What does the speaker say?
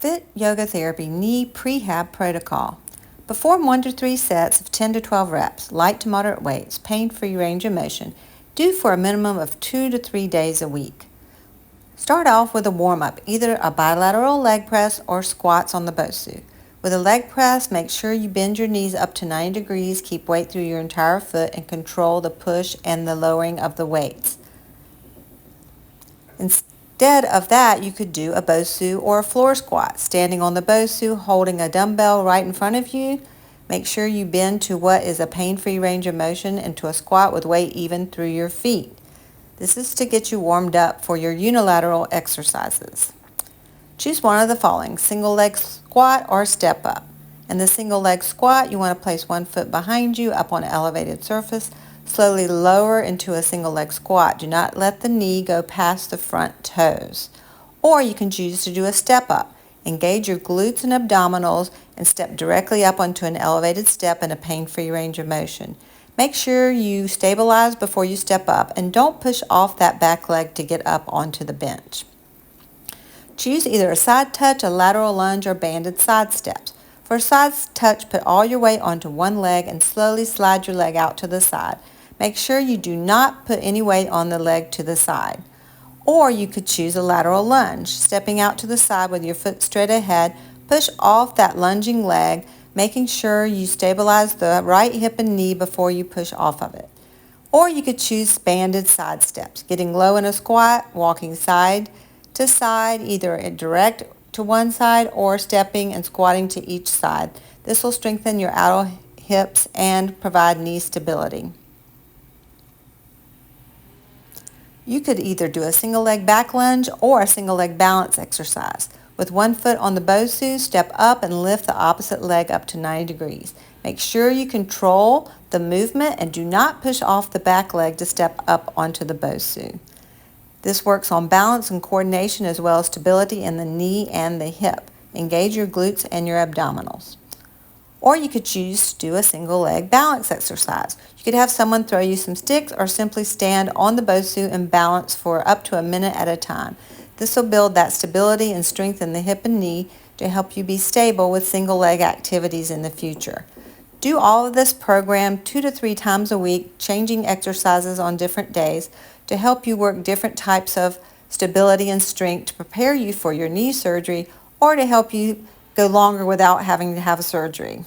Fit Yoga Therapy Knee Pre-Hab Protocol. Perform 1 to 3 sets of 10 to 12 reps, light to moderate weights, pain-free range of motion. Do for a minimum of 2 to 3 days a week. Start off with a warm-up, either a bilateral leg press or squats on the BOSU. With a leg press, make sure you bend your knees up to 90 degrees, keep weight through your entire foot, and control the push and the lowering of the weights. Instead of that, you could do a BOSU or a floor squat. Standing on the BOSU, holding a dumbbell right in front of you. Make sure you bend to what is a pain-free range of motion into a squat with weight even through your feet. This is to get you warmed up for your unilateral exercises. Choose one of the following: single leg squat or step up. In the single leg squat, you want to place one foot behind you up on an elevated surface. Slowly lower into a single leg squat. Do not let the knee go past the front toes. Or you can choose to do a step up. Engage your glutes and abdominals and step directly up onto an elevated step in a pain-free range of motion. Make sure you stabilize before you step up and don't push off that back leg to get up onto the bench. Choose either a side touch, a lateral lunge, or banded side steps. For a side touch, put all your weight onto one leg and slowly slide your leg out to the side. Make sure you do not put any weight on the leg to the side. Or you could choose a lateral lunge. Stepping out to the side with your foot straight ahead, push off that lunging leg, making sure you stabilize the right hip and knee before you push off of it. Or you could choose banded side steps, getting low in a squat, walking side to side, either direct to one side or stepping and squatting to each side. This will strengthen your outer hips and provide knee stability. You could either do a single leg back lunge or a single leg balance exercise. With one foot on the BOSU, step up and lift the opposite leg up to 90 degrees. Make sure you control the movement and do not push off the back leg to step up onto the BOSU. This works on balance and coordination as well as stability in the knee and the hip. Engage your glutes and your abdominals. Or you could choose to do a single leg balance exercise. You could have someone throw you some sticks or simply stand on the BOSU and balance for up to a minute at a time. This will build that stability and strengthen the hip and knee to help you be stable with single leg activities in the future. Do all of this program 2 to 3 times a week, changing exercises on different days to help you work different types of stability and strength to prepare you for your knee surgery or to help you go longer without having to have a surgery.